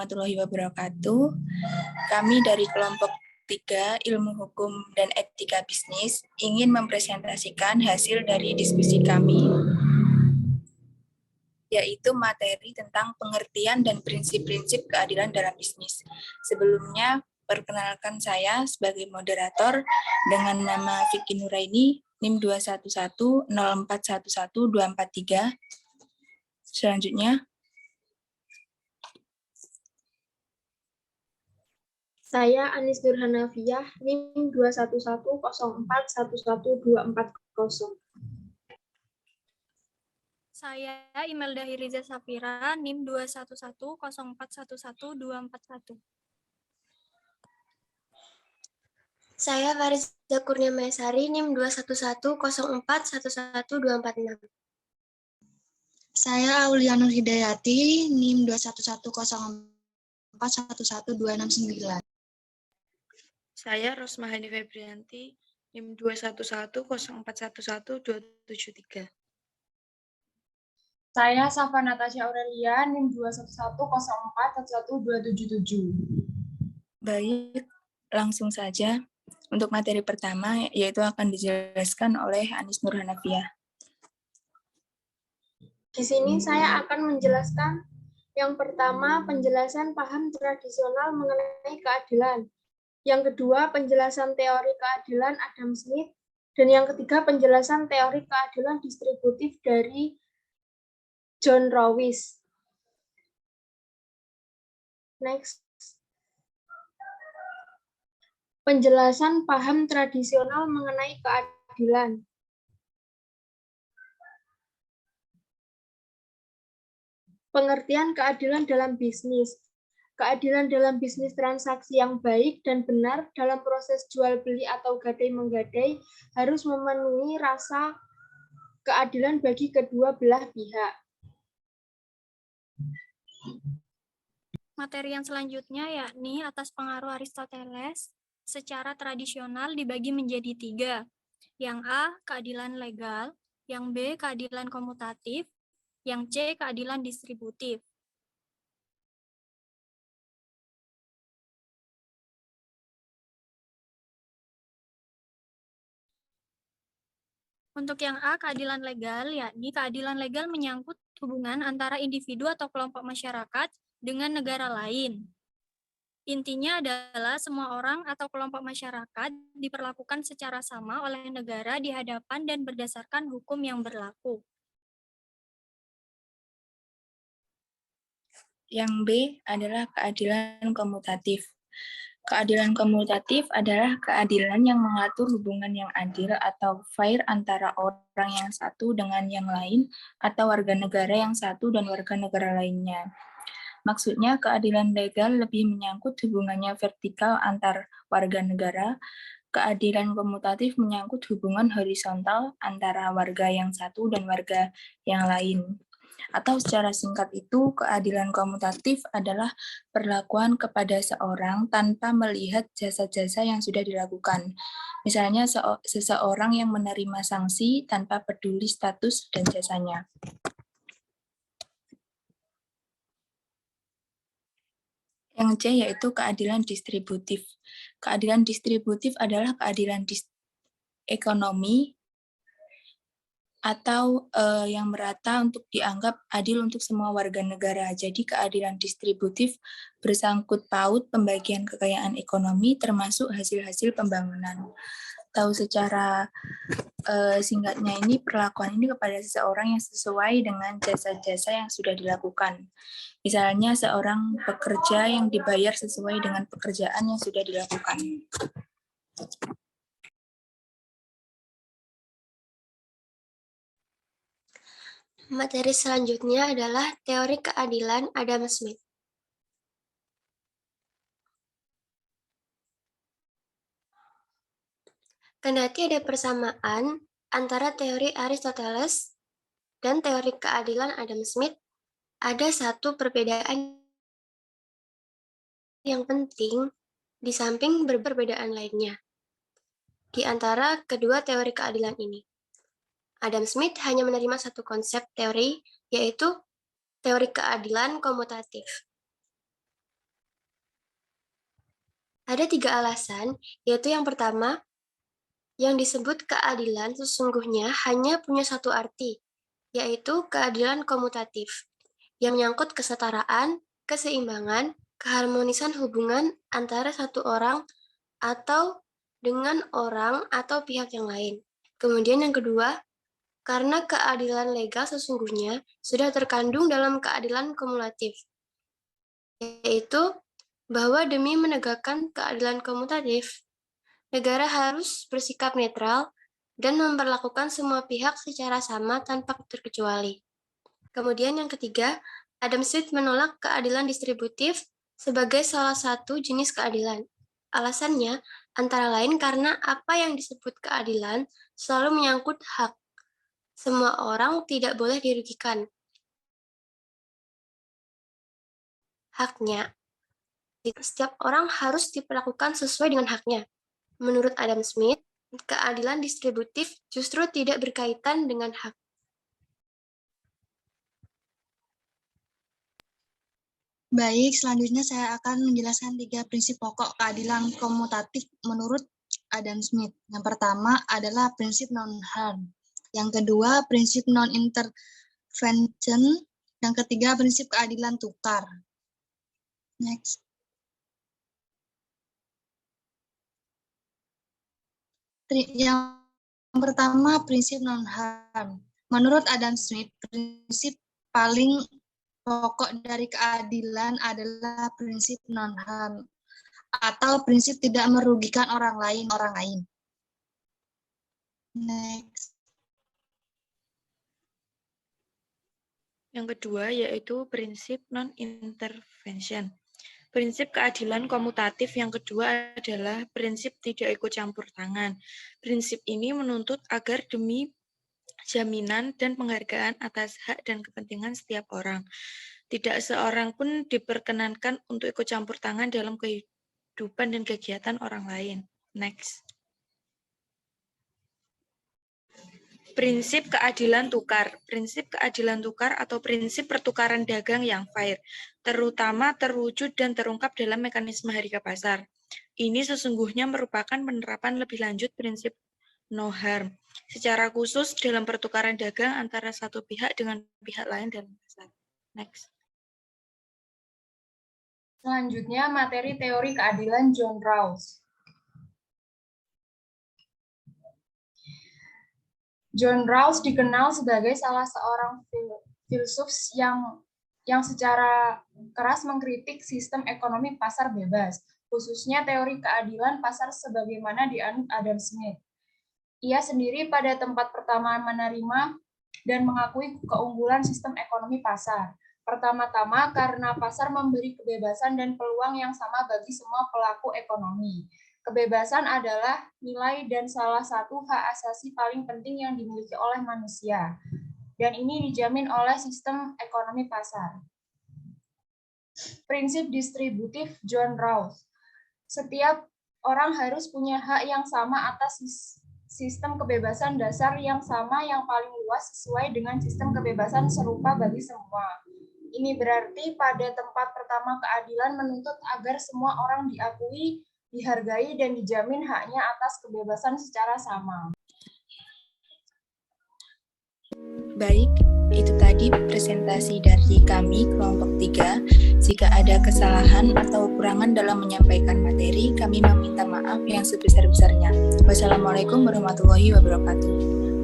warahmatullahi wabarakatuh. Kami dari kelompok 3 Ilmu Hukum dan Etika Bisnis ingin mempresentasikan hasil dari diskusi kami, yaitu materi tentang pengertian dan prinsip-prinsip keadilan dalam bisnis. Sebelumnya, perkenalkan saya sebagai moderator dengan nama Vicky Nuraini, NIM 21104112243. Selanjutnya, saya Anis Nurhanafiyah, NIM 21104111240. Saya Imelda Hiriza Safira, NIM 21104111241. Saya Fariza Kurnia Maesari, NIM 21104111246. Saya Aulianur Hidayati, NIM 21104111269. Saya Rosmahani Febrianti, NIM 21104111273. Saya Safa Natasha Aurelia, NIM 21104111277. baik, langsung saja. Untuk materi pertama, yaitu akan dijelaskan oleh Anis Nurhanafiyah. Di sini saya akan menjelaskan yang pertama, penjelasan paham tradisional mengenai keadilan. Yang kedua, penjelasan teori keadilan Adam Smith. Dan yang ketiga, penjelasan teori keadilan distributif dari John Rawls. Next. Penjelasan paham tradisional mengenai keadilan. Pengertian keadilan dalam bisnis. Keadilan dalam bisnis transaksi yang baik dan benar dalam proses jual beli atau gadai-menggadai harus memenuhi rasa keadilan bagi kedua belah pihak. Materi yang selanjutnya yakni atas pengaruh Aristoteles, secara tradisional dibagi menjadi 3. Yang A, keadilan legal, yang B, keadilan komutatif, yang C, keadilan distributif. Untuk yang A, keadilan legal, yakni keadilan legal menyangkut hubungan antara individu atau kelompok masyarakat dengan negara lain. Intinya adalah semua orang atau kelompok masyarakat diperlakukan secara sama oleh negara di hadapan dan berdasarkan hukum yang berlaku. Yang B adalah keadilan komutatif. Keadilan komutatif adalah keadilan yang mengatur hubungan yang adil atau fair antara orang yang satu dengan yang lain atau warga negara yang satu dan warga negara lainnya. Maksudnya keadilan legal lebih menyangkut hubungannya vertikal antar warga negara, keadilan komutatif menyangkut hubungan horizontal antara warga yang satu dan warga yang lain. Atau secara singkat itu, keadilan komutatif adalah perlakuan kepada seorang tanpa melihat jasa-jasa yang sudah dilakukan. Misalnya seseorang yang menerima sanksi tanpa peduli status dan jasanya. Yang C yaitu keadilan distributif. Keadilan distributif adalah keadilan ekonomi atau yang merata untuk dianggap adil untuk semua warga negara. Jadi keadilan distributif bersangkut paut pembagian kekayaan ekonomi termasuk hasil-hasil pembangunan. Tahu secara singkatnya ini perlakuan ini kepada seseorang yang sesuai dengan jasa-jasa yang sudah dilakukan. Misalnya seorang pekerja yang dibayar sesuai dengan pekerjaan yang sudah dilakukan. Materi selanjutnya adalah teori keadilan Adam Smith. Kendati ada persamaan antara teori Aristoteles dan teori keadilan Adam Smith, ada satu perbedaan yang penting di samping perbedaan lainnya di antara kedua teori keadilan ini. Adam Smith hanya menerima satu konsep teori, yaitu teori keadilan komutatif. Ada 3 alasan, yaitu yang pertama, yang disebut keadilan sesungguhnya hanya punya satu arti, yaitu keadilan komutatif, yang menyangkut kesetaraan, keseimbangan, keharmonisan hubungan antara satu orang atau dengan orang atau pihak yang lain. Kemudian yang kedua, karena keadilan legal sesungguhnya sudah terkandung dalam keadilan kumulatif, yaitu bahwa demi menegakkan keadilan komutatif, negara harus bersikap netral dan memperlakukan semua pihak secara sama tanpa terkecuali. Kemudian yang ketiga, Adam Smith menolak keadilan distributif sebagai salah satu jenis keadilan. Alasannya antara lain karena apa yang disebut keadilan selalu menyangkut hak. Semua orang tidak boleh dirugikan haknya. Setiap orang harus diperlakukan sesuai dengan haknya. Menurut Adam Smith, keadilan distributif justru tidak berkaitan dengan hak. Baik, selanjutnya saya akan menjelaskan 3 prinsip pokok keadilan komutatif menurut Adam Smith. Yang pertama adalah prinsip non-harm. Yang kedua, prinsip non-intervention. Yang ketiga, prinsip keadilan tukar. Next. Yang pertama, prinsip non-harm. Menurut Adam Smith, prinsip paling pokok dari keadilan adalah prinsip non-harm atau prinsip tidak merugikan orang lain. Next. Yang kedua yaitu prinsip non-intervention. Prinsip keadilan komutatif yang kedua adalah prinsip tidak ikut campur tangan. Prinsip ini menuntut agar demi jaminan dan penghargaan atas hak dan kepentingan setiap orang, tidak seorang pun diperkenankan untuk ikut campur tangan dalam kehidupan dan kegiatan orang lain. Next. Prinsip keadilan tukar. Prinsip keadilan tukar atau prinsip pertukaran dagang yang fair, terutama terwujud dan terungkap dalam mekanisme harga pasar. Ini sesungguhnya merupakan penerapan lebih lanjut prinsip no harm, secara khusus dalam pertukaran dagang antara satu pihak dengan pihak lain dalam pasar. Next. Selanjutnya, materi teori keadilan John Rawls. John Rawls dikenal sebagai salah seorang filsuf yang secara keras mengkritik sistem ekonomi pasar bebas, khususnya teori keadilan pasar sebagaimana dianut Adam Smith. Ia sendiri pada tempat pertama menerima dan mengakui keunggulan sistem ekonomi pasar. Pertama-tama karena pasar memberi kebebasan dan peluang yang sama bagi semua pelaku ekonomi. Kebebasan adalah nilai dan salah satu hak asasi paling penting yang dimiliki oleh manusia. Dan ini dijamin oleh sistem ekonomi pasar. Prinsip distributif John Rawls. Setiap orang harus punya hak yang sama atas sistem kebebasan dasar yang sama yang paling luas sesuai dengan sistem kebebasan serupa bagi semua. Ini berarti pada tempat pertama keadilan menuntut agar semua orang diakui, dihargai, dan dijamin haknya atas kebebasan secara sama. Baik, itu tadi presentasi dari kami kelompok 3. Jika ada kesalahan atau kekurangan dalam menyampaikan materi, kami meminta maaf yang sebesar-besarnya. Wassalamualaikum warahmatullahi wabarakatuh.